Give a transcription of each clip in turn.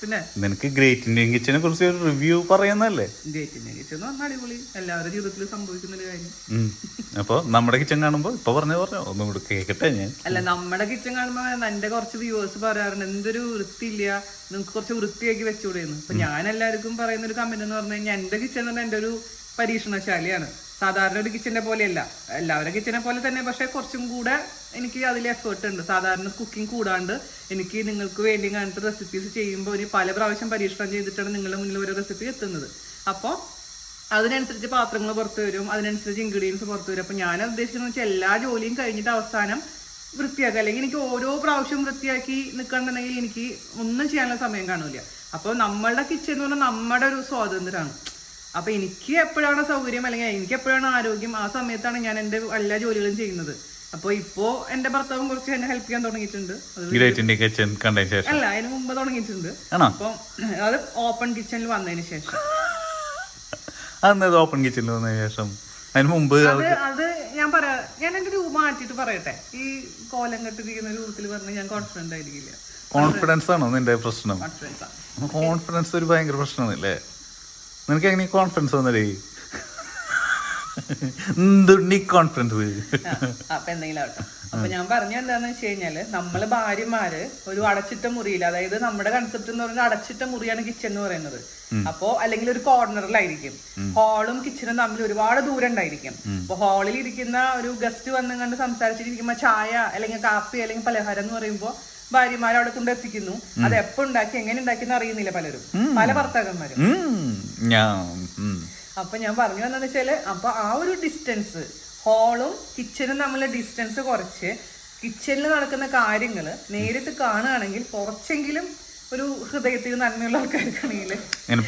പിന്നെ നിനക്ക് great Indian കിച്ചനെ കുറിച്ച് ഒരു റിവ്യൂ പറയുന്നല്ലേ? ഗ്രേറ്റ് ഇന്ത്യൻ കിച്ചൻ എന്ന് പറഞ്ഞാൽ അടിപൊളി, എല്ലാവരുടെ ജീവിതത്തിൽ സംഭവിക്കുന്ന ഒരു കാര്യം. അപ്പൊ നമ്മുടെ കിച്ചൺ കാണുമ്പോ ഇപ്പൊ പറഞ്ഞോ ഒന്നും കൂടെ കേക്കട്ടെ ഞാൻ. അല്ല, നമ്മുടെ കിച്ചൺ കാണുമ്പോ എന്റെ കുറച്ച് വ്യൂവേഴ്സ് പറയാറുണ്ട്, എന്തൊരു വൃത്തിയില്ല, നിങ്ങൾക്ക് കുറച്ച് വൃത്തിയാക്കി വെച്ചുകൂടെയെന്ന്. അപ്പൊ ഞാൻ എല്ലാവർക്കും പറയുന്ന ഒരു കമന്റ് എന്ന് പറഞ്ഞു കഴിഞ്ഞാൽ, എന്റെ കിച്ചൺ തന്നെ എന്റെ ഒരു പരീക്ഷണശാലയാണ്. സാധാരണ ഒരു കിച്ചന്റെ പോലെയല്ല, എല്ലാവരുടെ കിച്ചനെ പോലെ തന്നെ, പക്ഷെ കുറച്ചും കൂടെ എനിക്ക് അതിൽ എഫേർട്ട് ഉണ്ട്. സാധാരണ കുക്കിംഗ് കൂടാണ്ട് എനിക്ക് നിങ്ങൾക്ക് വേണ്ടി കാണുന്ന റെസിപ്പീസ് ചെയ്യുമ്പോൾ ഒരു പല പ്രാവശ്യം പരീക്ഷണം ചെയ്തിട്ടാണ് നിങ്ങളുടെ മുന്നിൽ ഒരു റെസിപ്പി എത്തുന്നത്. അപ്പോൾ അതിനനുസരിച്ച് പാത്രങ്ങൾ പുറത്തു വരും, അതിനനുസരിച്ച് ഇൻഗ്രീഡിയൻസ് പുറത്തു വരും. അപ്പോൾ ഞാൻ ഉദ്ദേശിക്കുന്നത് വെച്ചാൽ എല്ലാ ജോലിയും കഴിഞ്ഞിട്ട് അവസാനം വൃത്തിയാക്കുക. അല്ലെങ്കിൽ എനിക്ക് ഓരോ പ്രാവശ്യം വൃത്തിയാക്കി നിൽക്കണമെന്നുണ്ടെങ്കിൽ എനിക്ക് ഒന്നും ചെയ്യാനുള്ള സമയം കാണില്ല. അപ്പോൾ നമ്മളുടെ കിച്ചൺ എന്ന് പറഞ്ഞാൽ നമ്മുടെ ഒരു സ്വാതന്ത്ര്യമാണ്. അപ്പൊ എനിക്ക് എപ്പോഴാണ് സൗകര്യം അല്ലെങ്കിൽ എനിക്ക് എപ്പോഴാണ് ആരോഗ്യം, ആ സമയത്താണ് ഞാൻ എന്റെ എല്ലാ ജോലികളും ചെയ്യുന്നത്. അപ്പൊ ഇപ്പോ എന്റെ ഭർത്താവും കുറച്ച് എന്നെ ഹെൽപ്പ് ചെയ്യാൻ തുടങ്ങിയിട്ടുണ്ട്. അല്ല, അതിന് മുമ്പ് തുടങ്ങിയിട്ടുണ്ട്. അപ്പൊ അത് ഓപ്പൺ കിച്ചണിൽ വന്നതിന് ശേഷം. ഓപ്പൺ കിച്ചണിൽ വന്നതിന് ശേഷം അതിന് മുമ്പ് അത് ഞാൻ എന്റെ രൂപം മാറ്റിട്ട് പറയട്ടെ. ഈ കോലം കെട്ടിരിക്കുന്ന രൂപത്തിൽ പറഞ്ഞ് ഞാൻ കോൺഫിഡന്റ് ആയിരിക്കില്ല. കോൺഫിഡൻസ് ആണോ നിന്റെ പ്രശ്നം? കോൺഫിഡൻസ് ഒരു ഭയങ്കര പ്രശ്നമാണല്ലേ? നിനക്ക് എങ്ങനെ കോൺഫിഡൻസ് വന്നേ? കോൺഫിഡൻസ് അപ്പൊ എന്തെങ്കിലും ആവട്ടെ. അപ്പൊ ഞാൻ പറഞ്ഞ എന്താന്ന് വെച്ച് കഴിഞ്ഞാല്, നമ്മള് ഭാര്യമാര് ഒരു അടച്ചിട്ട മുറിയിൽ, അതായത് നമ്മുടെ കൺസെപ്റ്റ് എന്ന് പറഞ്ഞാൽ അടച്ചിട്ട മുറിയാണ് കിച്ചൺ എന്ന് പറയുന്നത്. അപ്പോ അല്ലെങ്കിൽ ഒരു കോർണറിലായിരിക്കും. ഹാളും കിച്ചണും തമ്മിൽ ഒരുപാട് ദൂരം ഉണ്ടായിരിക്കും. അപ്പൊ ഹാളിൽ ഇരിക്കുന്ന ഒരു ഗസ്റ്റ് വന്നു കണ്ട് സംസാരിച്ചിരിക്കുമ്പോ ചായ അല്ലെങ്കിൽ കാപ്പി അല്ലെങ്കിൽ പലഹാരം എന്ന് പറയുമ്പോ ഭാര്യമാർ അവിടെ കൊണ്ടെത്തിക്കുന്നു. അത് എപ്പോ ഉണ്ടാക്കി എങ്ങനെ ഉണ്ടാക്കിയെന്ന് അറിയുന്നില്ല പലരും, പല ഭർത്താക്കന്മാരും. അപ്പൊ ഞാൻ പറഞ്ഞു എന്താന്ന് വെച്ചാല്, അപ്പൊ ആ ഒരു ഡിസ്റ്റൻസ്, ഹാളും കിച്ചണും തമ്മിലുള്ള ഡിസ്റ്റൻസ് കുറച്ച് കിച്ചണിൽ നടക്കുന്ന കാര്യങ്ങള് നേരിട്ട് കാണുകയാണെങ്കിൽ കുറച്ചെങ്കിലും ഒരു ഹൃദയത്തിൽ നന്മയുള്ള ആൾക്കാർക്കാണെങ്കിൽ,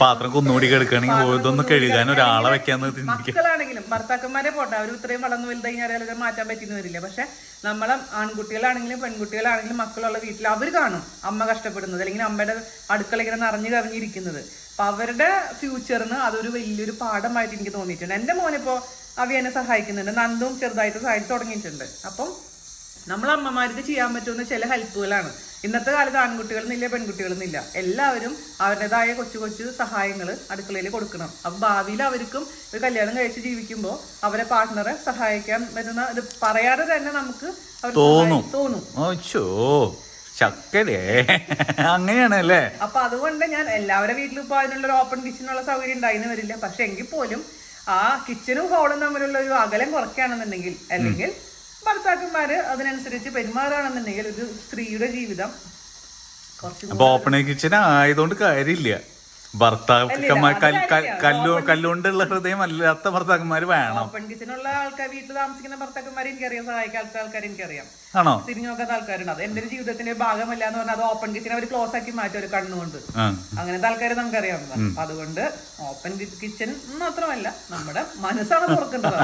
പാത്രം കുന്നുകൂടി കിടക്കുകയാണെങ്കിൽ കഴുകാൻ ഒരാളെ വെക്കാന്ന്. മക്കളാണെങ്കിലും ഭർത്താക്കന്മാരെ പോട്ടെ, അവർ ഇത്രയും വളർന്നു വലുതായി കഴിഞ്ഞാൽ മാറ്റാൻ പറ്റിയെന്ന് വരില്ല. പക്ഷെ നമ്മളെ ആൺകുട്ടികളാണെങ്കിലും പെൺകുട്ടികളാണെങ്കിലും മക്കളുള്ള വീട്ടിൽ അവർ കാണും അമ്മ കഷ്ടപ്പെടുന്നത്, അല്ലെങ്കിൽ അമ്മയുടെ അടുക്കള ഇങ്ങനെ നിറഞ്ഞു കവിഞ്ഞിരിക്കുന്നത്. അപ്പൊ അവരുടെ ഫ്യൂച്ചറിന് അതൊരു വലിയൊരു പാഠമായിട്ട് എനിക്ക് തോന്നിയിട്ടുണ്ട്. എന്റെ മോനിപ്പോ എന്നെ സഹായിക്കുന്നുണ്ട്, നന്ദും ചെറുതായിട്ട് സഹായിച്ചു തുടങ്ങിയിട്ടുണ്ട്. അപ്പം നമ്മൾ അമ്മമാർക്ക് ചെയ്യാൻ പറ്റുന്ന ചില ഹെൽപ്പുകളാണ്. ഇന്നത്തെ കാലത്ത് ആൺകുട്ടികളെന്നില്ല പെൺകുട്ടികളെന്നില്ല, എല്ലാവരും അവരുടേതായ കൊച്ചു കൊച്ചു സഹായങ്ങൾ അടുക്കളയിൽ കൊടുക്കണം. അപ്പൊ ഭാവിയിൽ അവർക്കും ഒരു കല്യാണം കഴിച്ച് ജീവിക്കുമ്പോൾ അവരെ പാർട്ട്ണറെ സഹായിക്കാൻ പറ്റുന്ന ഇത് പറയാതെ തന്നെ നമുക്ക് തോന്നും. അങ്ങനെയാണല്ലേ? അപ്പൊ അതുകൊണ്ട് ഞാൻ എല്ലാവരുടെ വീട്ടിലും ഇപ്പൊ അതിനുള്ള ഒരു ഓപ്പൺ കിച്ചണുള്ള സൗകര്യം ഉണ്ടായിന്ന് വരില്ല. പക്ഷെ എങ്കിൽ പോലും ആ കിച്ചണും ഹോളും തമ്മിലുള്ള ഒരു അകലം കുറയ്ക്കുകയാണെന്നുണ്ടെങ്കിൽ, അല്ലെങ്കിൽ ഭർത്താക്കന്മാര് അതിനനുസരിച്ച് പെരുമാറുകയാണെന്നുണ്ടെങ്കിൽ ഒരു സ്ത്രീയുടെ ജീവിതം കുറച്ച് ഓപ്പൺ കിച്ചൺ ആയതുകൊണ്ട് കാര്യമില്ല. കല്ലുകൊണ്ടുള്ള ഹൃദയം അല്ലാത്ത ഭർത്താക്കന്മാര് വേണം. ഓപ്പൺ കിച്ചണുള്ള ആൾക്കാർ, വീട്ടിൽ താമസിക്കുന്ന ഭർത്താക്കന്മാരെ എനിക്കറിയാം, സഹായിക്കാത്ത ആൾക്കാരെ എനിക്കറിയാം, ആണോ തിരിഞ്ഞു നോക്കാത്ത ആൾക്കാരുണ്ട്. അത് എന്റെ ജീവിതത്തിന്റെ ഭാഗമല്ല എന്ന് പറഞ്ഞാൽ അത് ഓപ്പൺ കിച്ചൺ അവർ ക്ലോസ് ആക്കി മാറ്റും ഒരു കണ്ണുകൊണ്ട്. അങ്ങനത്തെ ആൾക്കാരെ നമുക്കറിയാം. അതുകൊണ്ട് ഓപ്പൺ കിച്ചൺ മാത്രമല്ല, നമ്മുടെ മനസ്സാണ് തുറക്കേണ്ടത്.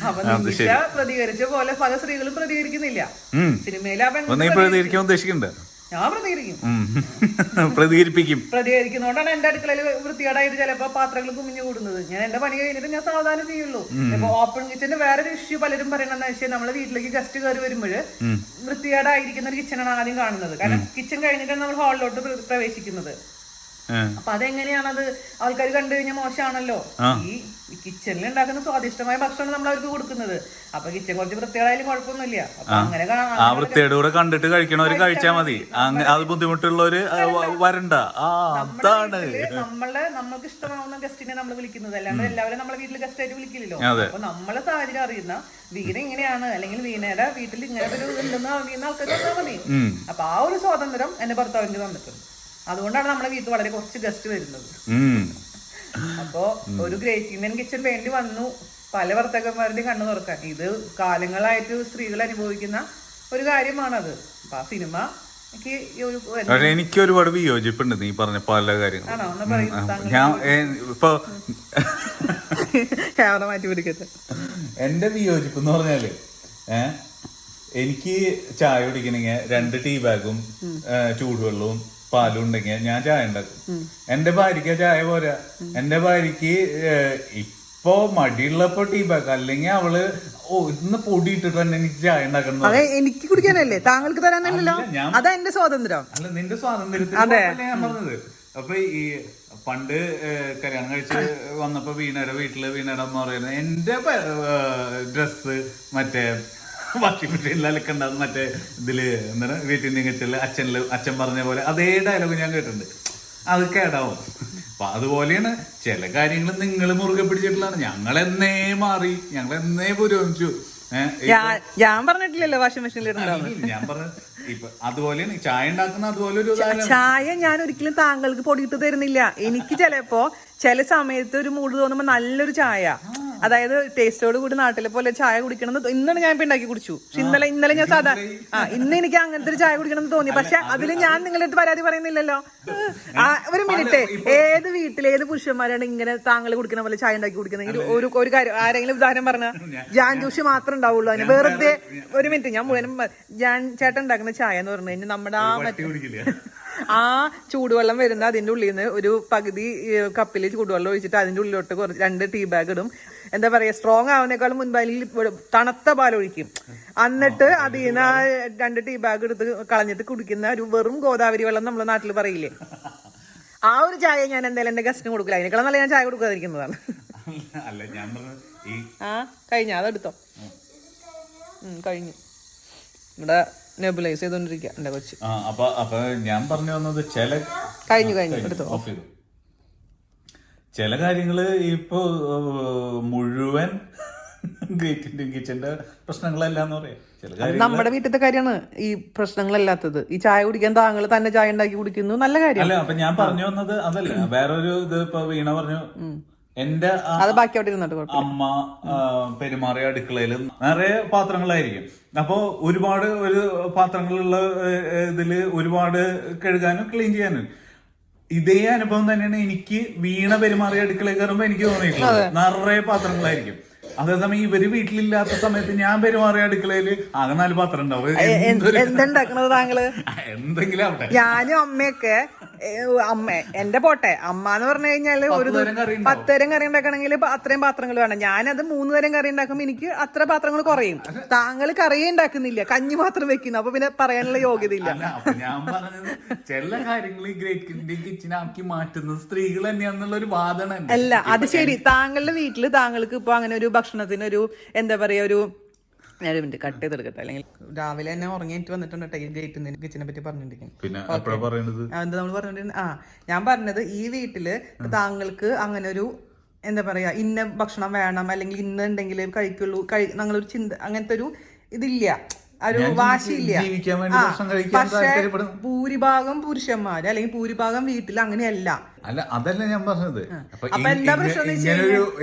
അപ്പൊ നിമിഷ പ്രതികരിച്ച പോലെ പല സ്ത്രീകളും പ്രതികരിക്കുന്നില്ല. സിനിമയിലെ പ്രതികരിക്കാൻ ഉദ്ദേശിക്കുന്നുണ്ട്. ഞാൻ പ്രതികരിക്കുന്നോണ്ടാണ് എന്റെ അടുക്കളയിൽ വൃത്തികേടായിട്ട് ചിലപ്പോ പാത്രങ്ങൾ കുമിഞ്ഞു കൂടുന്നത്. ഞാൻ എന്റെ പണി കഴിഞ്ഞിട്ട് ഞാൻ സാവധാനം ചെയ്യുള്ളൂ. ഇപ്പൊ ഓപ്പൺ കിച്ചന്റെ വേറൊരു ഇഷ്യൂ പലരും പറയണെന്ന് വെച്ചാൽ, നമ്മളെ വീട്ടിലേക്ക് ഗസ്റ്റ് കയറി വരുമ്പോൾ വൃത്തികേടായിരിക്കുന്ന ഒരു കിച്ചണാണ് ആദ്യം കാണുന്നത്. കാരണം കിച്ചൺ കഴിഞ്ഞിട്ടാണ് നമ്മൾ ഹാളിലോട്ട് പ്രവേശിക്കുന്നത്. അപ്പൊ അതെങ്ങനെയാണത് ആൾക്കാർ കണ്ടു കഴിഞ്ഞാൽ മോശമാണല്ലോ. ഈ കിച്ചണിൽ ഉണ്ടാക്കുന്ന സ്വാദിഷ്ടമായ ഭക്ഷണം നമ്മൾ അവർക്ക് കൊടുക്കുന്നത്. അപ്പൊ കിച്ചൺ കുറച്ച് വൃത്തികേടായാലും കുഴപ്പമൊന്നുമില്ല. അപ്പൊ അങ്ങനെ വൃത്തിയോടെ കണ്ടിട്ട് കഴിക്കണവര് കഴിച്ചാൽ മതി. അത് ബുദ്ധിമുട്ടുള്ളവര് വരണ്ട. നമ്മൾക്ക് ഇഷ്ടമാവുന്ന ഗസ്റ്റിനെ നമ്മൾ വിളിക്കുന്നത്, അല്ലാണ്ട് എല്ലാവരും നമ്മളെ വീട്ടിൽ ഗസ്റ്റ് ആയിട്ട് വിളിക്കില്ലല്ലോ. അപ്പൊ നമ്മളെ സാഹചര്യം അറിയുന്ന വീന ഇങ്ങനെയാണ്, അല്ലെങ്കിൽ വീണയുടെ വീട്ടിൽ ഇങ്ങനെ ഒരു ഉണ്ടെന്ന് അറിയുന്ന ആൾക്കാർ വന്നാൽ മതി. അപ്പൊ ആ ഒരു സ്വാതന്ത്ര്യം എന്റെ ഭർത്താവിന് തന്നിട്ടുണ്ട്. അതുകൊണ്ടാണ് നമ്മുടെ വീട്ടിൽ വളരെ കുറച്ച് ഗസ്റ്റ് വരുന്നത്. അപ്പോ ഒരു ഗ്രേറ്റ് ഇന്ത്യൻ കിച്ചൺ വേണ്ടി വന്നു പല ഭർത്താക്കന്മാരുടെയും കണ്ണു തുറക്കാൻ. ഇത് കാലങ്ങളായിട്ട് സ്ത്രീകൾ അനുഭവിക്കുന്ന ഒരു കാര്യമാണത്. അപ്പൊ ആ സിനിമ എനിക്ക് ഒരുപാട് വിയോജിപ്പുണ്ട് നീ പറഞ്ഞ പല കാര്യങ്ങളും. എന്റെ വിയോജിപ്പ് എന്ന് പറഞ്ഞാല്, എനിക്ക് ചായ കുടിക്കണമെങ്കിൽ 2 ടീ ബാഗും ചൂടുവെള്ളവും പാലും ഉണ്ടെങ്കിൽ ഞാൻ ചായ ഉണ്ടാക്കും. എന്റെ ഭാര്യക്ക് ചായ പോരാ. എന്റെ ഭാര്യക്ക് ഇപ്പൊ മടിയുള്ളപ്പോ ടീ ബാഗ്, അല്ലെങ്കിൽ അവള് ഇന്ന് പൊടി ഇട്ടിട്ട് തന്നെ എനിക്ക് ചായ ഉണ്ടാക്കണം. അതെ, എനിക്ക് കുടിക്കാനല്ലേ, താങ്കൾക്ക് തരാനല്ലോ. അതാ എന്റെ സ്വാതന്ത്ര്യം. അല്ല, നിന്റെ സ്വാതന്ത്ര്യത്തിന് ഞാൻ പറഞ്ഞത്. അപ്പൊ ഈ പണ്ട് കല്യാണം കഴിച്ച് വന്നപ്പോ വീണയുടെ വീണയുടെ അമ്മ പറയുന്നത് എന്റെ ഡ്രസ്സ് മറ്റേ വാഷിംഗ് മെഷീനിൽ അലക്കണ്ടാന്ന് മറ്റേ ഇതില് എന്താണ് വീട്ടിന്റെ കിച്ചണില് അച്ഛൻ പറഞ്ഞ പോലെ അതേ ഡയലോഗ് ഞാൻ കേട്ടിട്ടുണ്ട്. അത് കേടാവും. അപ്പൊ അതുപോലെയാണ് ചില കാര്യങ്ങൾ നിങ്ങൾ മുറുകെ പിടിച്ചിട്ടുള്ളതാണ്. ഞങ്ങളെന്നേ മാറി, ഞങ്ങളെന്നേ പുരോഗമിച്ചു. ഞാൻ പറഞ്ഞിട്ടില്ലല്ലോ വാഷിംഗ് മെഷീനിൽ ഞാൻ പറഞ്ഞ ഇപ്പൊ അതുപോലെയാണ് ചായ ഉണ്ടാക്കുന്ന അതുപോലെ ഒരു ചായ ഞാൻ ഒരിക്കലും താങ്കൾക്ക് പൊടിയിട്ട് തരുന്നില്ല. എനിക്ക് ചിലപ്പോ ചില സമയത്ത് ഒരു മൂഡ് തോന്നുമ്പോ നല്ലൊരു ചായ, അതായത് ടേസ്റ്റോട് കൂടി നാട്ടിലെ പോലെ ചായ കുടിക്കണം എന്ന് ഇന്നാണ് ഞാൻ ഇപ്പൊ ഉണ്ടാക്കി കുടിച്ചു. പക്ഷെ ഇന്നലെ ഞാൻ ഇന്ന് എനിക്ക് അങ്ങനത്തെ ഒരു ചായ കുടിക്കണം എന്ന് തോന്നി. പക്ഷെ അതിൽ ഞാൻ നിങ്ങളുടെ അടുത്ത് പരാതി പറയുന്നില്ലല്ലോ. ഒരു മിനിറ്റ്, ഏത് വീട്ടിൽ ഏത് പുരുഷന്മാരാണ് ഇങ്ങനെ താങ്കൾ കുടിക്കുന്ന പോലെ ചായ ഉണ്ടാക്കി കുടിക്കുന്നെങ്കിൽ ഒരു കാര്യം ആരെങ്കിലും ഉദാഹരണം പറഞ്ഞ ജാൻ ജ്യൂസ് മാത്രമേ ഉണ്ടാവുള്ളൂ അതിന്. വെറുതെ ഒരു മിനിറ്റ്, ഞാൻ മുഴുവനും ജാൻ ചേട്ടൻ ഉണ്ടാക്കുന്ന ചായ എന്ന് പറഞ്ഞു കഴിഞ്ഞാൽ നമ്മുടെ ആ ചൂടുവെള്ളം വരുന്ന അതിന്റെ ഉള്ളിൽ നിന്ന് ഒരു പകുതി കപ്പിൽ ചൂടുവെള്ളം ഒഴിച്ചിട്ട് അതിന്റെ ഉള്ളിലോട്ട് 2 ടീ ബാഗ് ഇടും. എന്താ പറയാ, സ്ട്രോങ് ആവുന്നേക്കാളും മുൻപ് അതിൽ തണുത്ത പാലൊഴിക്കും. എന്നിട്ട് അതിൽ നിന്ന് 2 ടീ ബാഗ് എടുത്ത് കളഞ്ഞിട്ട് കുടിക്കുന്ന ഒരു വെറും ഗോദാവരി വെള്ളം നമ്മളെ നാട്ടിൽ പറയില്ലേ, ആ ഒരു ചായ ഞാൻ എന്തായാലും എന്റെ ഗസ്റ്റിന് കൊടുക്കില്ല. അതിനേക്കാളും നല്ല ഞാൻ ചായ കൊടുക്കാതിരിക്കുന്നതാണ്. കഴിഞ്ഞ അതെടുത്തോ, കഴിഞ്ഞു. ഇവിടെ നെബുലൈസ് ചെയ്തോണ്ടിരിക്കുക എന്റെ കൊച്ച്. അപ്പൊ ഞാൻ പറഞ്ഞു വന്നത് കഴിഞ്ഞു എടുത്തോ. ചില കാര്യങ്ങള് ഇപ്പൊ മുഴുവൻ ഗേറ്റിന്റെ കിച്ചന്റെ പ്രശ്നങ്ങളല്ലാന്ന് പറയാം. നമ്മുടെ വീട്ടിലത്തെ കാര്യമാണ് ഈ പ്രശ്നങ്ങളല്ലാത്തത്. ഈ ചായ കുടിക്കാൻ താങ്കൾ തന്നെ ചായ ഉണ്ടാക്കി കുടിക്കുന്നു, നല്ല കാര്യം അല്ല. അപ്പൊ ഞാൻ പറഞ്ഞു വന്നത് അതല്ല, വേറൊരു ഇത് ഇപ്പൊ വീണ പറഞ്ഞു എന്റെ അമ്മ പെരുമാറിയ അടുക്കളയിൽ നിറയെ പാത്രങ്ങളായിരിക്കും. അപ്പൊ ഒരുപാട് പാത്രങ്ങളുള്ള ഇതില് ഒരുപാട് കഴുകാനും ക്ലീൻ ചെയ്യാനും ഇതേ അനുഭവം തന്നെയാണ് എനിക്ക് വീണ പെരുമാറിയ അടുക്കളയിൽ കയറുമ്പോ എനിക്ക് തോന്നിയിട്ടുള്ളത്. നിറയെ പാത്രങ്ങളായിരിക്കും. അതേസമയം ഇവര് വീട്ടിലില്ലാത്ത സമയത്ത് ഞാൻ പെരുമാറിയ അടുക്കളയില് ആകെ 4 പാത്രം ഉണ്ടാവും. എന്തുണ്ടാക്കണത് താങ്കള്? എന്തെങ്കിലും ആവട്ടെ. ഞാനും അമ്മയൊക്കെ എന്റെ പോട്ടെ, അമ്മ എന്ന് പറഞ്ഞു കഴിഞ്ഞാല് ഒരു 10 തരം കറി ഉണ്ടാക്കണമെങ്കിൽ അത്രയും പാത്രങ്ങൾ വേണം. ഞാനത് 3 തരം കറി ഉണ്ടാക്കുമ്പോ എനിക്ക് അത്ര പാത്രങ്ങൾ കുറയും. താങ്കൾ കറിയേ ഉണ്ടാക്കുന്നില്ല, കഞ്ഞി മാത്രം വെക്കുന്നു. അപ്പൊ പിന്നെ പറയാനുള്ള യോഗ്യത ഇല്ല. ഞാൻ പറഞ്ഞത് ചില കാര്യങ്ങൾ ഗ്രേറ്റ് കിച്ചനാക്കി മാറ്റുന്നത് സ്ത്രീകൾ തന്നെയാണെന്നുള്ള ഒരു വാദന അല്ല. അത് ശരി, താങ്കളുടെ വീട്ടില് താങ്കൾക്ക് ഇപ്പൊ അങ്ങനെ ഒരു ഭക്ഷണത്തിന് ഒരു എന്താ പറയാ ഒരു മിനിറ്റ് കട്ട് ചെയ്തെടുക്കട്ടെ, അല്ലെങ്കിൽ രാവിലെ തന്നെ ഉറങ്ങിയിട്ട് വന്നിട്ടുണ്ട് ഗേറ്റ് കിച്ചനെ പറ്റി പറഞ്ഞിട്ടുണ്ടെങ്കിൽ നമ്മൾ പറഞ്ഞിട്ടുണ്ട്. ഞാൻ പറഞ്ഞത് ഈ വീട്ടില് താങ്കൾക്ക് അങ്ങനെ ഒരു എന്താ പറയാ ഇന്ന ഭക്ഷണം വേണം അല്ലെങ്കിൽ ഇന്നുണ്ടെങ്കിൽ കഴിക്കുള്ളൂ ഞങ്ങളൊരു ചിന്ത അങ്ങനത്തെ ഒരു ഇതില്ല, ഒരു വാശിയില്ല. പക്ഷെ ഭൂരിഭാഗം പുരുഷന്മാര് അല്ലെങ്കിൽ ഭൂരിഭാഗം വീട്ടിൽ അങ്ങനെയല്ല. അല്ല, അതല്ല ഞാൻ പറഞ്ഞത്.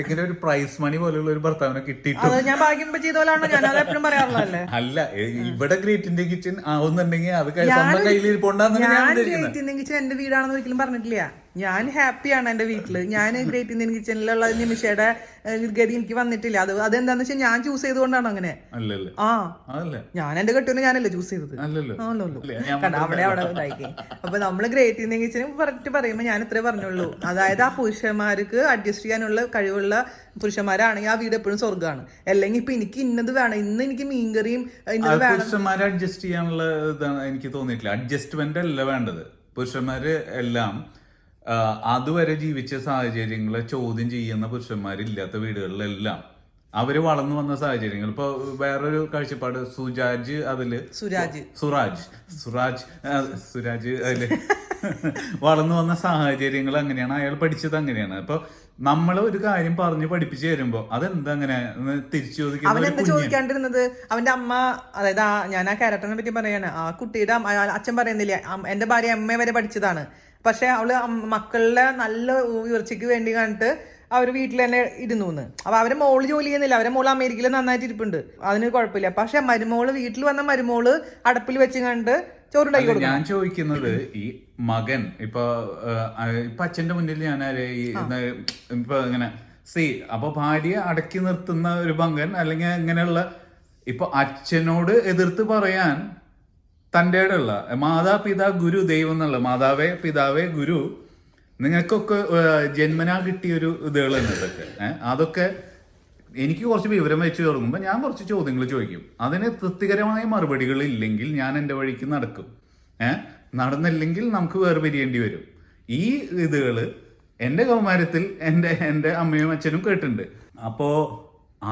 ഇങ്ങനെ ഒരു പ്രൈസ് മണി പോലെയുള്ള ഒരു ഭർത്താവിനെ കിട്ടിയിട്ട് ഞാൻ ഭാഗ്യം ചെയ്ത പോലാണോ ഞാൻ അത് എപ്പോഴും പറയാറുള്ളതല്ലേ. അല്ല, ഇവിടെ ഗ്രേറ്റ് ഇന്ത്യൻ കിച്ചൺ ആവുന്നുണ്ടെങ്കിൽ അത് സ്വന്തം കയ്യിലിരിപ്പുണ്ടാകുന്ന ഗ്രേറ്റ് ഇന്ത്യൻ കിച്ചൺ എന്റെ വീടാണെന്ന് ഒരിക്കലും പറഞ്ഞിട്ടില്ല. ഞാൻ ഹാപ്പിയാണ് എന്റെ വീട്ടില്. ഞാൻ ഗ്രേറ്റ് ഇന്ത്യൻ കിച്ചണിലുള്ള നിമിഷയുടെ ഗതി എനിക്ക് വന്നിട്ടില്ല. അതെന്താന്ന് വെച്ചാൽ ഞാൻ ചൂസ് ചെയ്തുകൊണ്ടാണ് അങ്ങനെ. ഞാൻ എന്റെ കെട്ടിനെ ഞാനല്ലേ ചൂസ് ചെയ്തത്. അവിടെ ഇതാക്കി. അപ്പൊ നമ്മള് ഗ്രേറ്റ് ഇന്ത്യൻ കിച്ചൺ പറഞ്ഞിട്ട് പറയുമ്പോ ഞാൻ ഇത്രേ പറഞ്ഞുള്ളൂ. അതായത് ആ പുരുഷന്മാർക്ക് അഡ്ജസ്റ്റ് ചെയ്യാനുള്ള കഴിവുള്ള പുരുഷന്മാരാണെങ്കിൽ ആ വീട് എപ്പോഴും സ്വർഗ്ഗമാണ്. അല്ലെങ്കിൽ ഇപ്പൊ എനിക്ക് ഇന്നത് വേണം, ഇന്ന് എനിക്ക് മീൻകറിയും ഇന്നത് വേണം. പുരുഷന്മാരെ അഡ്ജസ്റ്റ് ചെയ്യാനുള്ള എനിക്ക് തോന്നിയിട്ടില്ല. അഡ്ജസ്റ്റ്മെന്റ് അല്ല വേണ്ടത്. പുരുഷന്മാര് എല്ലാം അതുവരെ ജീവിച്ച സാഹചര്യങ്ങളെ ചോദ്യം ചെയ്യുന്ന പുരുഷന്മാരില്ലാത്ത വീടുകളിലെല്ലാം അവര് വളർന്നു വന്ന സാഹചര്യങ്ങൾ. ഇപ്പൊ വേറൊരു കാഴ്ചപ്പാട് സുരാജ് അതില് വളർന്നു വന്ന സാഹചര്യങ്ങൾ അങ്ങനെയാണ്, അയാൾ പഠിച്ചത് അങ്ങനെയാണ്. അപ്പൊ നമ്മള് ഒരു കാര്യം പറഞ്ഞ് പഠിപ്പിച്ചു തരുമ്പോ അതെന്താ അങ്ങനെ തിരിച്ചു ചോദിക്കാണ്ടിരുന്നത്. അവന്റെ അമ്മ, അതായത് ഞാൻ ആ ക്യാരക്ടറിനെ പറ്റി പറയാണ്. ആ കുട്ടിയുടെ അച്ഛൻ പറയുന്നില്ല എന്റെ ഭാര്യ എം എ വരെ പഠിച്ചതാണ്, പക്ഷെ അവള് മക്കളുടെ നല്ല ഉയർച്ചയ്ക്ക് വേണ്ടി കണ്ടിട്ട് അവര് വീട്ടിൽ തന്നെ ഇരുന്നു. അപ്പൊ അവരെ മോള് ജോലി ചെയ്യുന്നില്ല, അവരെ മോള് അമേരിക്കയിൽ നന്നായിട്ട് ഇരിപ്പുണ്ട്, അതിന് കുഴപ്പമില്ല. പക്ഷെ വീട്ടിൽ വന്ന മരുമോള് അടപ്പിൽ വെച്ച് കണ്ട് ചോറുണ്ടാക്കി കൊടുക്കും. ഞാൻ ചോദിക്കുന്നത് ഈ മകൻ ഇപ്പൊ അച്ഛന്റെ മുന്നിൽ ഞാൻ ഇപ്പൊ ഇങ്ങനെ അപ്പൊ ഭാര്യ അടക്കി നിർത്തുന്ന ഒരു മകൻ അല്ലെങ്കിൽ ഇങ്ങനെയുള്ള ഇപ്പൊ അച്ഛനോട് എതിർത്ത് പറയാൻ തൻ്റെ ഇടമുള്ള മാതാപിതാ ഗുരു ദൈവം എന്നുള്ള മാതാവേ പിതാവേ ഗുരു നിങ്ങൾക്കൊക്കെ ജന്മനാ കിട്ടിയൊരു ഇതുകൾ ഇതൊക്കെ അതൊക്കെ എനിക്ക് കുറച്ച് വിവരം വെച്ച് തുടങ്ങുമ്പോൾ ഞാൻ കുറച്ച് ചോദ്യങ്ങൾ ചോദിക്കും. അതിന് തൃപ്തികരമായ മറുപടികൾ ഇല്ലെങ്കിൽ ഞാൻ എൻ്റെ വഴിക്ക് നടക്കും. നടന്നില്ലെങ്കിൽ നമുക്ക് വേറെ പിരിയേണ്ടി വരും. ഈ ഇതുകൾ എൻ്റെ കൗമാരത്തിൽ എൻ്റെ അമ്മയും അച്ഛനും കേട്ടിട്ടുണ്ട്. അപ്പോൾ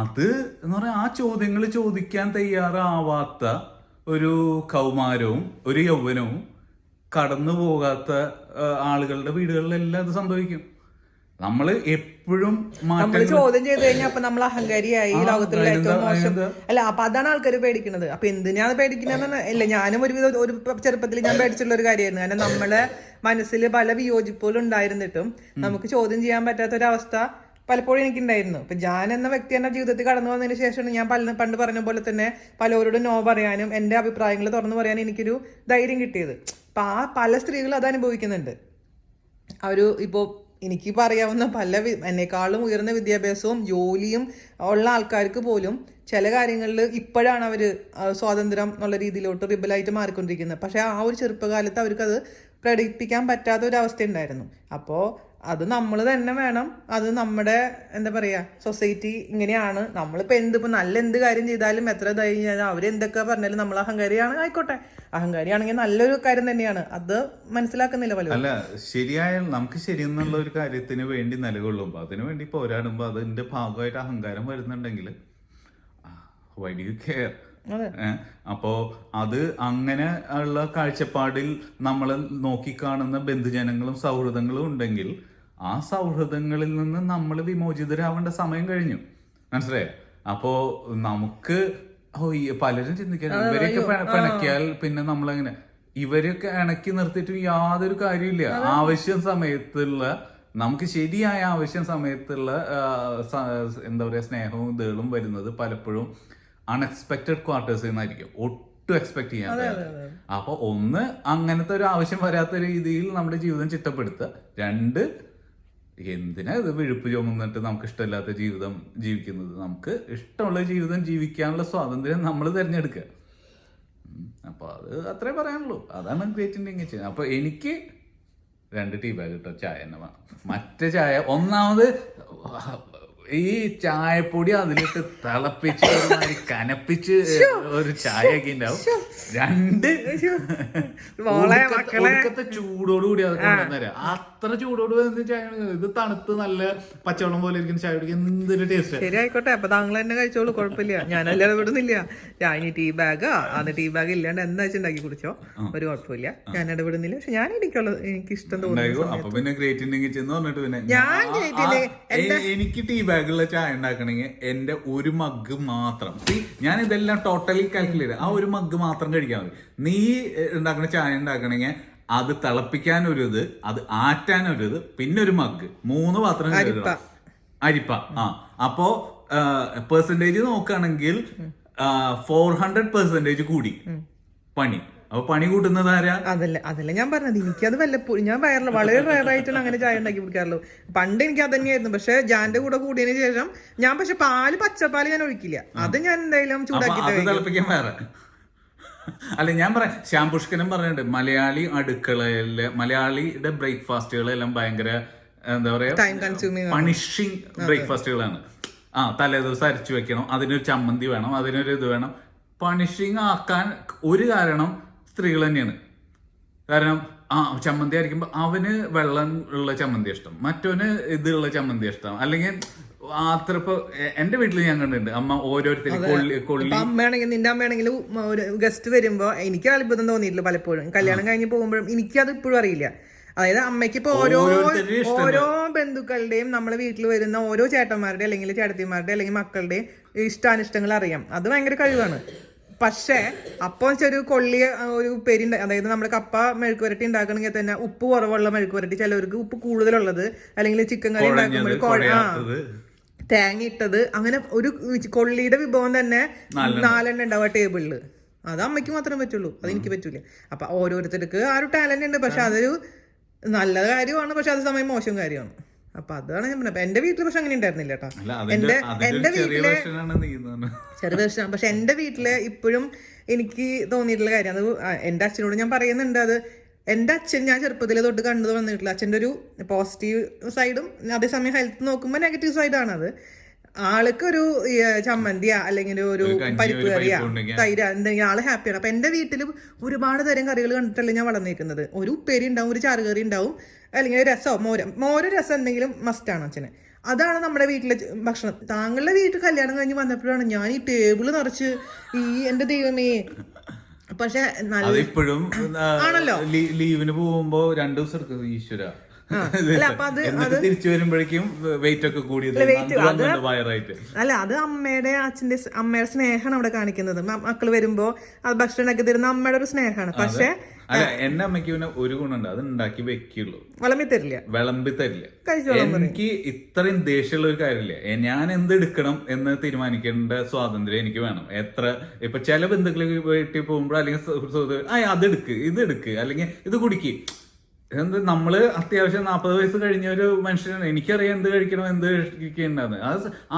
അത് എന്ന് പറഞ്ഞാൽ ആ ചോദ്യങ്ങൾ ചോദിക്കാൻ തയ്യാറാവാത്ത ഒരു കൗമാരവും ഒരു യൗവനവും കടന്നു പോകാത്ത ആളുകളുടെ വീടുകളിലെല്ലാം അത് സംഭവിക്കും. നമ്മള് എപ്പോഴും നമ്മള് ചോദ്യം ചെയ്ത് കഴിഞ്ഞാൽ അപ്പൊ നമ്മൾ അഹങ്കാരിയായി, ലോകത്തിലുള്ള ഏറ്റവും മോശം അല്ല. അപ്പൊ അതാണ് ആൾക്കാർ പേടിക്കുന്നത്. അപ്പൊ എന്തിനാണ് പേടിക്കുന്നത്? അല്ല, ഞാനും ഒരു ചെറുപ്പത്തിൽ ഞാൻ പേടിച്ചുള്ള ഒരു കാര്യമായിരുന്നു. കാരണം നമ്മളെ മനസ്സിൽ പല വിയോജിപ്പുകളും ഉണ്ടായിരുന്നിട്ടും നമുക്ക് ചോദ്യം ചെയ്യാൻ പറ്റാത്ത ഒരു അവസ്ഥ പലപ്പോഴും എനിക്കുണ്ടായിരുന്നു. ഇപ്പൊ ഞാൻ എന്ന വ്യക്തി എന്റെ ജീവിതത്തിൽ കടന്നു വന്നതിന് ശേഷമാണ് ഞാൻ പണ്ട് പറഞ്ഞ പോലെ തന്നെ പലരോടും നോ പറയാനും എന്റെ അഭിപ്രായങ്ങൾ തുറന്നു പറയാനും എനിക്കൊരു ധൈര്യം കിട്ടിയത്. അപ്പൊ ആ പല സ്ത്രീകളും അത് അനുഭവിക്കുന്നുണ്ട്. ഇപ്പോ എനിക്കിപ്പോൾ അറിയാവുന്ന എന്നെക്കാളും ഉയർന്ന വിദ്യാഭ്യാസവും ജോലിയും ഉള്ള ആൾക്കാർക്ക് പോലും ചില കാര്യങ്ങളിൽ ഇപ്പോഴാണ് അവർ സ്വാതന്ത്ര്യം എന്നുള്ള രീതിയിലോട്ട് റിബലായിട്ട് മാറിക്കൊണ്ടിരിക്കുന്നത്. പക്ഷെ ആ ഒരു ചെറുപ്പകാലത്ത് അവർക്കത് പ്രകടിപ്പിക്കാൻ പറ്റാത്ത ഒരു അവസ്ഥ ഉണ്ടായിരുന്നു. അപ്പോൾ അത് നമ്മൾ തന്നെ വേണം. അത് നമ്മുടെ എന്താ പറയുക, സൊസൈറ്റി ഇങ്ങനെയാണ്. നമ്മളിപ്പോൾ നല്ല എന്ത് കാര്യം ചെയ്താലും എത്ര ധൈര്യം അവരെന്തൊക്കെ പറഞ്ഞാലും നമ്മൾ അഹങ്കാരിയാണ് ആയിക്കോട്ടെ. അഹങ്കാരിയാണെങ്കിൽ നല്ലൊരു കാര്യം തന്നെയാണ്. അത് മനസ്സിലാക്കുന്നില്ല പലരും. അല്ല, ശരിയായ നമുക്ക് ശരിയെന്നുള്ള ഒരു കാര്യത്തിന് വേണ്ടി നിലകൊള്ളുമ്പോൾ അതിനു വേണ്ടി പോരാടുമ്പോൾ അതിന്റെ ഭാഗമായിട്ട് അഹങ്കാരം വരുന്നുണ്ടെങ്കിൽ വൈ ഡു യു കെയർ? അപ്പോ അത് അങ്ങനെ ഉള്ള കാഴ്ചപ്പാടിൽ നമ്മൾ നോക്കിക്കാണുന്ന ബന്ധുജനങ്ങളും സൗഹൃദങ്ങളും ഉണ്ടെങ്കിൽ ആ സൗഹൃദങ്ങളിൽ നിന്ന് നമ്മൾ വിമോചിതരാവേണ്ട സമയം കഴിഞ്ഞു. മനസ്സിലായോ? അപ്പോ നമുക്ക് പലരും ചിന്തിക്കാൻ ഇവരെയൊക്കെ പിണക്കിയാൽ പിന്നെ നമ്മളെങ്ങനെ, ഇവരെയൊക്കെ ഇണക്കി നിർത്തിയിട്ട് യാതൊരു കാര്യമില്ല. ആവശ്യം സമയത്തുള്ള നമുക്ക് ശരിയായ ആവശ്യം സമയത്തുള്ള എന്താ പറയാ സ്നേഹവും ഇതുകളും വരുന്നത് പലപ്പോഴും അൺഎക്സ്പെക്ടഡ് ക്വാർട്ടേഴ്സിൽ നിന്നായിരിക്കും. ഒട്ടും എക്സ്പെക്ട് ചെയ്യാൻ പറ്റില്ല. അപ്പൊ ഒന്ന്, അങ്ങനത്തെ ഒരു ആവശ്യം വരാത്ത രീതിയിൽ നമ്മുടെ ജീവിതം ചിട്ടപ്പെടുത്തുക. രണ്ട്, എന്തിനാ ഇത് വിഴുപ്പ് ചുമന്നിട്ട് നമുക്ക് ഇഷ്ടമില്ലാത്ത ജീവിതം ജീവിക്കുന്നത്? നമുക്ക് ഇഷ്ടമുള്ള ജീവിതം ജീവിക്കാനുള്ള സ്വാതന്ത്ര്യം നമ്മൾ തിരഞ്ഞെടുക്കുക. അപ്പൊ അത് അത്രേ പറയാനുള്ളൂ. അതാണ് ഗ്രേറ്റ് ഇന്ത്യൻ കിച്ചൺ. അപ്പൊ എനിക്ക് 2 ടീ ബാഗ് കിട്ടോ ചായ തന്നെ വേണം. മറ്റേ ചായ ഒന്നാമത് ഈ ചായപ്പൊടി അതിലിട്ട് തിളപ്പിച്ച് കനപ്പിച്ച് ഒരു ചായ ഒക്കെ ഉണ്ടാവും. 2 ഒടുക്കത്തെ ചൂടോടുകൂടി അത് കൊണ്ടുവന്നേരാ. അത്ര ചൂടോട് ചായ. ഇത് തണുത്ത് നല്ല പച്ചവെള്ളം പോലെ ഇരിക്കുന്ന ചായ കുടിക്കാൻ എന്തൊരു ടേസ്റ്റ്. ശരി, ആയിക്കോട്ടെ. അപ്പൊ താങ്കൾ തന്നെ കഴിച്ചോളൂ, കുഴപ്പമില്ല. ഞാനല്ലാതെ വിടുന്നില്ല. ഞാൻ ടീ ബാഗ് ടീ ബാഗ് ഇല്ലാണ്ട് എന്താ വെച്ചുണ്ടാക്കി കുടിച്ചോ, ഒരു കുഴപ്പമില്ല. ഞാൻ ഇടപെടുന്നില്ല. പക്ഷെ ഞാൻ എനിക്ക് ഇഷ്ടം തോന്നുന്നു. അപ്പൊ പിന്നെ ഗ്രേറ്റ് ഇന്ത്യൻ കിച്ചൺ എന്ന് പറഞ്ഞിട്ട് പിന്നെ എനിക്ക് ടീ ബാഗുള്ള ചായ ഉണ്ടാക്കണമെങ്കിൽ എന്റെ ഒരു മഗ് മാത്രം, ഞാൻ ഇതെല്ലാം ടോട്ടലി കാൽക്കുലേറ്റ്, ആ ഒരു മഗ് മാത്രം കഴിക്കാൻ മതി. നീ ഉണ്ടാക്കുന്ന ചായ ഉണ്ടാക്കണമെങ്കിൽ അത് തിളപ്പിക്കാനൊരിത്, അത് ആറ്റാനൊരിത്, പിന്നെ ഒരു മഗ്, 3 പാത്രം കഴുകണം. അരിപ്പ. അപ്പോ പെർസെന്റേജ് നോക്കുകയാണെങ്കിൽ 400% കൂടി പണി. അപ്പൊ പണി കൂട്ടുന്നത് ആരാ? അതല്ല ഞാൻ പറഞ്ഞത്. എനിക്കത് വല്ലപ്പോഴും, ഞാൻ വളരെ റയറായിട്ടാണ് അങ്ങനെ ചായ ഉണ്ടാക്കി കുടിക്കാറുള്ളൂ. പണ്ട് എനിക്ക് അത് തന്നെയായിരുന്നു. പക്ഷെ ജാന്റെ കൂടെ കൂടിയതിനു ശേഷം ഞാൻ പച്ചപ്പാല് ഞാൻ ഒഴിക്കില്ല. അത് ഞാൻ എന്തായാലും ചൂടാക്കിട്ട് തിളപ്പിക്കാൻ വേറെ. അല്ല, ഞാൻ പറയാം, ശ്യാം പുഷ്കരൻ പറഞ്ഞിട്ടുണ്ട്, മലയാളി അടുക്കളയിലെ മലയാളിയുടെ ബ്രേക്ക്ഫാസ്റ്റുകളെല്ലാം ഭയങ്കര എന്താ പറയാ പണിഷിങ് ബ്രേക്ക്ഫാസ്റ്റുകളാണ്. തലേ ദിവസം അരച്ചു വെക്കണം, അതിനൊരു ചമ്മന്തി വേണം, അതിനൊരു ഇത് വേണം. പണിഷിങ് ആക്കാൻ ഒരു കാരണം സ്ത്രീകൾ തന്നെയാണ്. കാരണം ചമ്മന്തി അരയ്ക്കുമ്പോൾ അവന് വെള്ളം ഉള്ള ചമ്മന്തി ഇഷ്ടം, മറ്റവന് ഇതുള്ള ചമ്മന്തി ഇഷ്ടം. അല്ലെങ്കിൽ ഇപ്പൊ എന്റെ വീട്ടിൽ ഞാൻ കണ്ടിട്ടുണ്ട്, അമ്മ ഓരോരുത്തരും അമ്മയാണെങ്കിൽ നിന്റെ അമ്മയാണെങ്കിലും ഒരു ഗസ്റ്റ് വരുമ്പോ എനിക്ക് അത്ഭുതം തോന്നിയിട്ടില്ല പലപ്പോഴും. കല്യാണം കഴിഞ്ഞ് പോകുമ്പോഴും എനിക്കത് ഇപ്പോഴും അറിയില്ല. അതായത് അമ്മയ്ക്ക് ഇപ്പൊ ഓരോ ബന്ധുക്കളുടെയും നമ്മളെ വീട്ടിൽ വരുന്ന ഓരോ ചേട്ടന്മാരുടെ അല്ലെങ്കിൽ ചേട്ടത്തിമാരുടെ അല്ലെങ്കിൽ മക്കളുടെയും ഇഷ്ടാനിഷ്ടങ്ങൾ അറിയാം. അത് ഭയങ്കര കഴിവാണ്. പക്ഷേ അപ്പോൾ ഒരു ഒരു ഉപ്പേരി, അതായത് നമ്മുടെ കപ്പ മെഴുക്ക് വരട്ടി ഉണ്ടാക്കണമെങ്കിൽ തന്നെ ഉപ്പ് കുറവുള്ള മെഴുക്ക് വരട്ടി, ചിലവർക്ക് ഉപ്പ് കൂടുതലുള്ളത്, അല്ലെങ്കിൽ ചിക്കൻ കറി ഉണ്ടാക്കുമ്പോൾ തേങ്ങ ഇട്ടത്, അങ്ങനെ ഒരു കൊള്ളിയുടെ വിഭവം തന്നെ 4 ഉണ്ടാവുക ടേബിളില്. അത് അമ്മയ്ക്ക് മാത്രമേ പറ്റുള്ളൂ, അത് എനിക്ക് പറ്റൂല. അപ്പൊ ഓരോരുത്തർക്ക് ആ ഒരു ടാലന്റ് ഉണ്ട്. പക്ഷെ അതൊരു നല്ല കാര്യമാണ്, പക്ഷെ അത് സമയം മോശം കാര്യമാണ്. അപ്പൊ അതാണ് ഞാൻ പറഞ്ഞത്. എന്റെ വീട്ടില് പക്ഷെ അങ്ങനെ ഉണ്ടായിരുന്നില്ല കേട്ടോ. എന്റെ വീട്ടിലെ ചെറിയ പ്രശ്നം. പക്ഷെ എന്റെ വീട്ടില് ഇപ്പോഴും എനിക്ക് തോന്നിയിട്ടുള്ള കാര്യം, അത് എന്റെ അച്ഛനോട് ഞാൻ പറയുന്നുണ്ട്. അത് എന്റെ അച്ഛൻ ഞാൻ ചെറുപ്പത്തിലെ തൊട്ട് കണ്ടു വന്നിട്ടില്ല. അച്ഛൻ്റെ ഒരു പോസിറ്റീവ് സൈഡും അതേസമയം ഹെൽത്ത് നോക്കുമ്പോൾ നെഗറ്റീവ് സൈഡാണ് അത്. ആൾക്കൊരു ചമ്മന്തിയാ അല്ലെങ്കിൽ ഒരു പരിപ്പ് കറിയാ തൈര എന്തെങ്കിലും ആള് ഹാപ്പിയാണ്. അപ്പൊ എന്റെ വീട്ടിൽ ഒരുപാട് തരം കറികൾ കണ്ടിട്ടല്ലേ ഞാൻ വളർന്നേക്കുന്നത്. ഒരു ഉപ്പേരി ഉണ്ടാവും, ഒരു ചാറുകറി ഉണ്ടാവും, അല്ലെങ്കിൽ രസമോ മോരോ രസം എന്തെങ്കിലും മസ്റ്റാണ് അച്ഛന്. അതാണ് നമ്മുടെ വീട്ടിലെ ഭക്ഷണം. താങ്കളുടെ വീട്ടിൽ കല്യാണം കഴിഞ്ഞ് വന്നപ്പോഴാണ് ഞാൻ ഈ ടേബിള് നിറച്ച് എന്റെ ദൈവമേ. പക്ഷെ ഇപ്പോഴും ആണല്ലോ ലീവിന് പോകുമ്പോ 2 ദിവസം എടുക്കും ഈശ്വര. എന്നിട്ട് തിരിച്ചു വരുമ്പോഴേക്കും വെയിറ്റ് ഒക്കെ കൂടിയത് വയറായിട്ട്. അല്ല, അത് അമ്മയുടെ സ്നേഹമാണ് അവിടെ കാണിക്കുന്നത്. മക്കള് വരുമ്പോ അത് ഭക്ഷണം ഉണ്ടാക്കി തരുന്ന അമ്മയുടെ ഒരു സ്നേഹമാണ്. പക്ഷെ അല്ല, എന്റെ അമ്മയ്ക്ക് പിന്നെ ഒരു ഗുണമുണ്ട്, അത് ഉണ്ടാക്കി വെക്കുള്ളൂ, വിളമ്പി തരില്ല. എനിക്ക് ഇത്രയും ദേഷ്യമുള്ള ഒരു കാര്യമില്ല. ഞാൻ എന്ത് എടുക്കണം എന്ന് തീരുമാനിക്കേണ്ട സ്വാതന്ത്ര്യം എനിക്ക് വേണം. ഇപ്പൊ ചില ബന്ധുക്കൾ വീട്ടിൽ പോകുമ്പോൾ അല്ലെങ്കിൽ അതെടുക്ക്, ഇത് എടുക്ക്, അല്ലെങ്കിൽ ഇത് കുടിക്ക്. നമ്മള് അത്യാവശ്യം 40 വയസ്സ് കഴിഞ്ഞ ഒരു മനുഷ്യനാണ്. എനിക്കറിയാം എന്ത് കഴിക്കണം, എന്ത് കഴിക്കേണ്ടത്.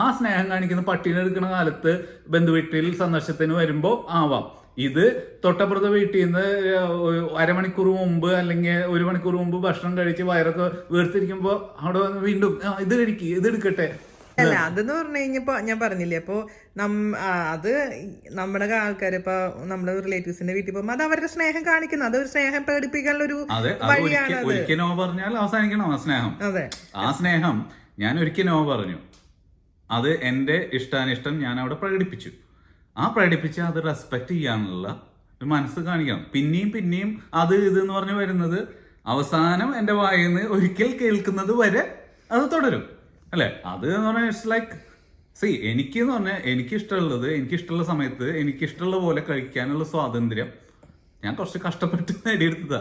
ആ സ്നേഹം കാണിക്കുന്ന പട്ടിണി എടുക്കുന്ന കാലത്ത് ബന്ധുവീട്ടിൽ സന്ദർശനത്തിന് വരുമ്പോ ആവാം. ഇത് തൊട്ടപ്പുറത്തെ വീട്ടിൽ നിന്ന് 1/2 മണിക്കൂർ മുമ്പ് അല്ലെങ്കിൽ 1 മണിക്കൂർ മുമ്പ് ഭക്ഷണം കഴിച്ച് വയറൊക്കെ വീർത്തിരിക്കുമ്പോ അവിടെ വീണ്ടും ഇത് കഴിക്ക്, ഇത് എടുക്കട്ടെ. അല്ല, അതെന്ന് പറഞ്ഞു കഴിഞ്ഞപ്പോ ഞാൻ പറഞ്ഞില്ലേ, അപ്പൊ അത് നമ്മുടെ ആൾക്കാർ ഇപ്പൊ നമ്മുടെ റിലേറ്റീവ്സിന്റെ വീട്ടിൽ പോകുമ്പോ അത് അവരുടെ സ്നേഹം കാണിക്കുന്നു. അത് ഒരു സ്നേഹം പ്രകടിപ്പിക്കാനുള്ള ഒരു വഴിയാണ്. ഒരിക്കൽ നോ പറഞ്ഞാൽ അവസാനിക്കണം ആ സ്നേഹം. അതെ, ആ സ്നേഹം ഞാൻ ഒരിക്കൽ നോ പറഞ്ഞു. അത് എന്റെ ഇഷ്ടാനിഷ്ടം ഞാൻ അവിടെ പ്രകടിപ്പിച്ചു. ആ പ്രകടിപ്പിച്ച് അത് റെസ്പെക്ട് ചെയ്യാനുള്ള ഒരു മനസ്സ് കാണിക്കണം. പിന്നെയും അത് ഇതെന്ന് പറഞ്ഞു വരുന്നത് അവസാനം എന്റെ വായിൽ നിന്ന് ഒരിക്കൽ കേൾക്കുന്നത് വരെ അത് തുടരും, അല്ലെ? അത് എന്ന് പറഞ്ഞാൽ ഇറ്റ്സ് ലൈക്ക് എനിക്കെന്ന് പറഞ്ഞാൽ എനിക്കിഷ്ടമുള്ള സമയത്ത് എനിക്കിഷ്ടമുള്ള പോലെ കഴിക്കാനുള്ള സ്വാതന്ത്ര്യം ഞാൻ കുറച്ച് കഷ്ടപ്പെട്ട് നേടിയെടുത്തതാ.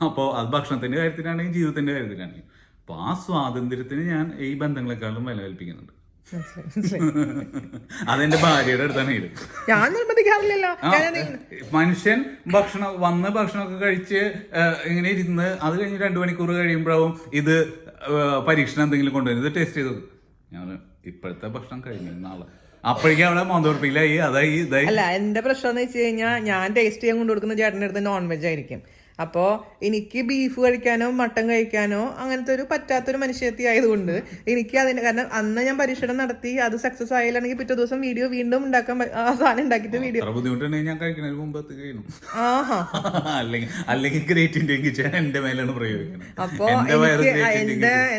അപ്പോൾ അത് ഭക്ഷണത്തിന്റെ കാര്യത്തിലാണെങ്കിൽ ജീവിതത്തിന്റെ കാര്യത്തിലാണെങ്കിൽ. അപ്പൊ ആ സ്വാതന്ത്ര്യത്തിന് ഞാൻ ഈ ബന്ധങ്ങളെക്കാളും വില കൽപ്പിക്കുന്നുണ്ട്. അതെന്റെ ഭാര്യയുടെ അടുത്താണെങ്കിലും ഞാൻ നിർബന്ധിക്കാറില്ലല്ലോ. മനുഷ്യൻ ഭക്ഷണമൊക്കെ കഴിച്ച് ഇങ്ങനെ ഇരുന്ന് അത് കഴിഞ്ഞ് 2 മണിക്കൂർ കഴിയുമ്പോഴാവും ഇത് പരീക്ഷണം എന്തെങ്കിലും കൊണ്ടുവരും, ഇത് ടേസ്റ്റ് ചെയ്തത്. ഞാൻ ഇപ്പോഴത്തെ ഭക്ഷണം കഴിഞ്ഞു നാളെ അപ്പോഴേക്കും അവിടെ മോന്തോർപ്പില്ലായി അതായി ഇതായി. അല്ല, എന്റെ പ്രശ്നം എന്ന് വെച്ച് കഴിഞ്ഞാൽ ഞാൻ ടേസ്റ്റ് ചെയ്യാൻ കൊണ്ടു കൊടുക്കുന്ന ചേട്ടൻ്റെ അടുത്ത് നോൺ വെജ് ആയിരിക്കും. അപ്പോൾ എനിക്ക് ബീഫ് കഴിക്കാനോ മട്ടൻ കഴിക്കാനോ അങ്ങനത്തെ ഒരു പറ്റാത്തൊരു മനുഷ്യത്തി ആയതുകൊണ്ട് എനിക്ക് അതിന്, കാരണം അന്ന് ഞാൻ പരീക്ഷണം നടത്തി അത് സക്സസ് ആയില്ലെങ്കിൽ പിറ്റേ ദിവസം വീഡിയോ വീണ്ടും ഉണ്ടാക്കാൻ സാധനം ഉണ്ടാക്കിയിട്ട് വീഡിയോ ബുദ്ധിമുട്ടുണ്ടെങ്കിൽ ഞാൻ കഴിക്കുന്നതിന് മുമ്പ് അല്ലെങ്കിൽ ഗ്രേറ്റ് ഇന്ത്യൻ കിച്ചൺ എന്റെ മേലാണ് പ്രയോഗിക്കുന്നത്. അപ്പൊ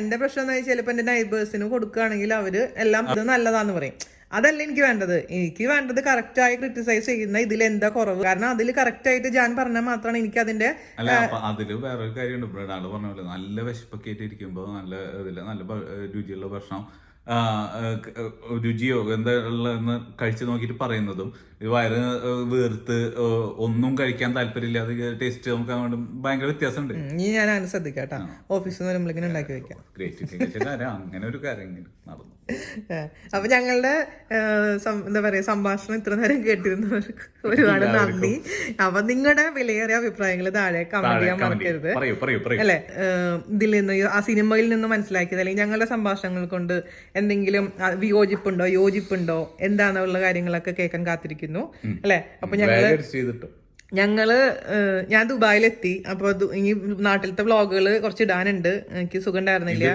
എന്റെ പ്രശ്നം എന്ന് വെച്ചാൽ ചിലപ്പോ എന്റെ നൈബേഴ്സിന് കൊടുക്കുകയാണെങ്കിൽ അവര് എല്ലാം ഇത് നല്ലതാന്ന് പറയും. അതല്ല എനിക്ക് വേണ്ടത്. എനിക്ക് വേണ്ടത് കറക്റ്റ് ആയി ക്രിട്ടിസൈസ് ചെയ്യുന്ന ഇതിൽ എന്താ കുറവ്, കാരണം അതിൽ കറക്റ്റ് ആയിട്ട് ഞാൻ പറഞ്ഞാൽ മാത്രമാണ് എനിക്ക് അതിന്റെ. അല്ല, അതില് വേറൊരു കാര്യമുണ്ട്. ഇവിടെ ആള് പറഞ്ഞ പോലെ നല്ല വിശപ്പൊക്കെ ആയിട്ട് ഇരിക്കുമ്പോ നല്ല രുചിയുള്ള ഭക്ഷണം രുചിയോ എന്താ ഉള്ളതെന്ന് കഴിച്ചു നോക്കിയിട്ട് പറയുന്നതും വയറ് വീർത്ത് ഒന്നും കഴിക്കാൻ താല്പര്യമില്ലാതെ ടേസ്റ്റ് നമുക്ക് ഭയങ്കര വ്യത്യാസമുണ്ട്. ഞാൻ അങ്ങനെ ശ്രദ്ധിക്കാട്ടോ, ഓഫീസിൽ നിന്ന് വരുമ്പോഴേക്കും ഉണ്ടാക്കി വെക്കാം. അങ്ങനെ ഒരു കാര്യം നടന്നു. അപ്പൊ ഞങ്ങളുടെ എന്താ പറയാ സംഭാഷണം ഇത്ര നേരം കേട്ടിരുന്നവർക്ക് ഒരുപാട് നന്ദി. അപ്പൊ നിങ്ങളുടെ വിലയേറിയ അഭിപ്രായങ്ങൾ താഴെ കമന്റ് ചെയ്യാൻ മറക്കരുത്, അല്ലെ? ഇതിൽ നിന്ന് ആ സിനിമയിൽ നിന്ന് മനസ്സിലാക്കിയത് അല്ലെങ്കിൽ ഞങ്ങളുടെ സംഭാഷണങ്ങൾ കൊണ്ട് എന്തെങ്കിലും യോജിപ്പുണ്ടോ എന്താണെന്നുള്ള കാര്യങ്ങളൊക്കെ കേൾക്കാൻ കാത്തിരിക്കുന്നു, അല്ലെ? അപ്പൊ ഞാൻ ദുബായിലെത്തി. അപ്പൊ ഇനി നാട്ടിലത്തെ വ്ളോഗുകൾ കുറച്ച് ഇടാനുണ്ട്. എനിക്ക് സുഖം ഉണ്ടായിരുന്നില്ല.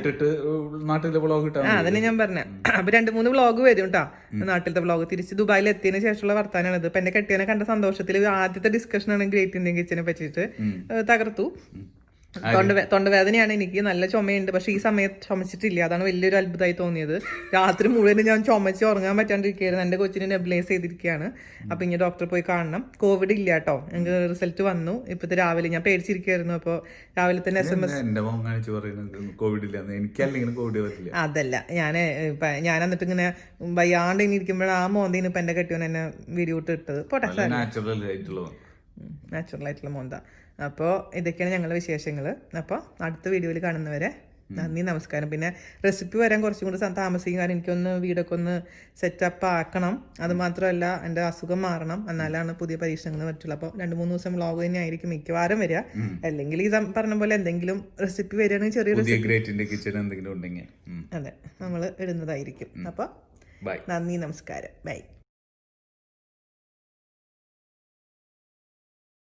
അതന്നെ ഞാൻ പറഞ്ഞ. അപ്പൊ 2-3 വ്ളോഗ് വരും കേട്ടോ, നാട്ടിലത്തെ വ്ളോഗ്. തിരിച്ച് ദുബായിൽ എത്തിയതിനു ശേഷമുള്ള വർത്താനാണ് ഇത്. ഇപ്പൊ എന്റെ കെട്ടിയനെ കണ്ട സന്തോഷത്തിൽ ആദ്യത്തെ ഡിസ്കഷൻ ആണ് ഗ്രേറ്റ് ഇന്ത്യൻ കിച്ചനെ പറ്റിയിട്ട്. തകർത്തു. തൊണ്ടവേദനയാണ് എനിക്ക്, നല്ല ചുമയുണ്ട്. പക്ഷെ ഈ സമയത്ത് ചുമച്ചിട്ടില്ല, അതാണ് വലിയൊരു അത്ഭുതമായി തോന്നിയത്. രാത്രി മുഴുവൻ ഞാൻ ചുമച്ച് ഉറങ്ങാൻ പറ്റാണ്ടിരിക്കുകയായിരുന്നു. എന്റെ കൊച്ചിനെ നെബുലൈസ് ചെയ്തിരിക്കുകയാണ്. അപ്പൊ ഇനി ഡോക്ടറെ പോയി കാണണം. കോവിഡ് ഇല്ല കേട്ടോ, എനിക്ക് റിസൾട്ട് വന്നു ഇപ്പത്തെ രാവിലെ. ഞാൻ പേടിച്ചിരിക്കുകയായിരുന്നു. അപ്പൊ രാവിലെ തന്നെ SMS. അതല്ല, ഞാൻ എന്നിട്ട് ഇങ്ങനെ വയ്യാണ്ട് ഇനി ഇരിക്കുമ്പോഴാണ് ആ മോന്തീന് ഇപ്പൊ എന്റെ കെട്ടിയോൻ എന്നെ വീഡിയോ ഇട്ടത്. പോട്ടെ, നാച്ചുറൽ ആയിട്ടുള്ള മോന്ത. അപ്പോൾ ഇതൊക്കെയാണ് ഞങ്ങളുടെ വിശേഷങ്ങൾ. അപ്പോൾ അടുത്ത വീഡിയോയിൽ കാണുന്നവരെ നന്ദി, നമസ്കാരം. പിന്നെ റെസിപ്പി വരാൻ കുറച്ചും കൂടി താമസിക്കും, കാരണം എനിക്കൊന്ന് വീടൊക്കെ ഒന്ന് സെറ്റപ്പ് ആക്കണം. അത് മാത്രമല്ല എൻ്റെ അസുഖം മാറണം, എന്നാലാണ് പുതിയ പരീക്ഷണങ്ങൾ പറ്റുള്ളൂ. അപ്പോൾ 2-3 ദിവസം വ്ളോഗ് തന്നെ ആയിരിക്കും മിക്കവാറും വരിക. അല്ലെങ്കിൽ ഈ പറഞ്ഞ പോലെ എന്തെങ്കിലും റെസിപ്പി വരികയാണെങ്കിൽ ചെറിയ അതെ നമ്മൾ ഇടുന്നതായിരിക്കും. അപ്പോൾ നന്ദി, നമസ്കാരം, ബൈ.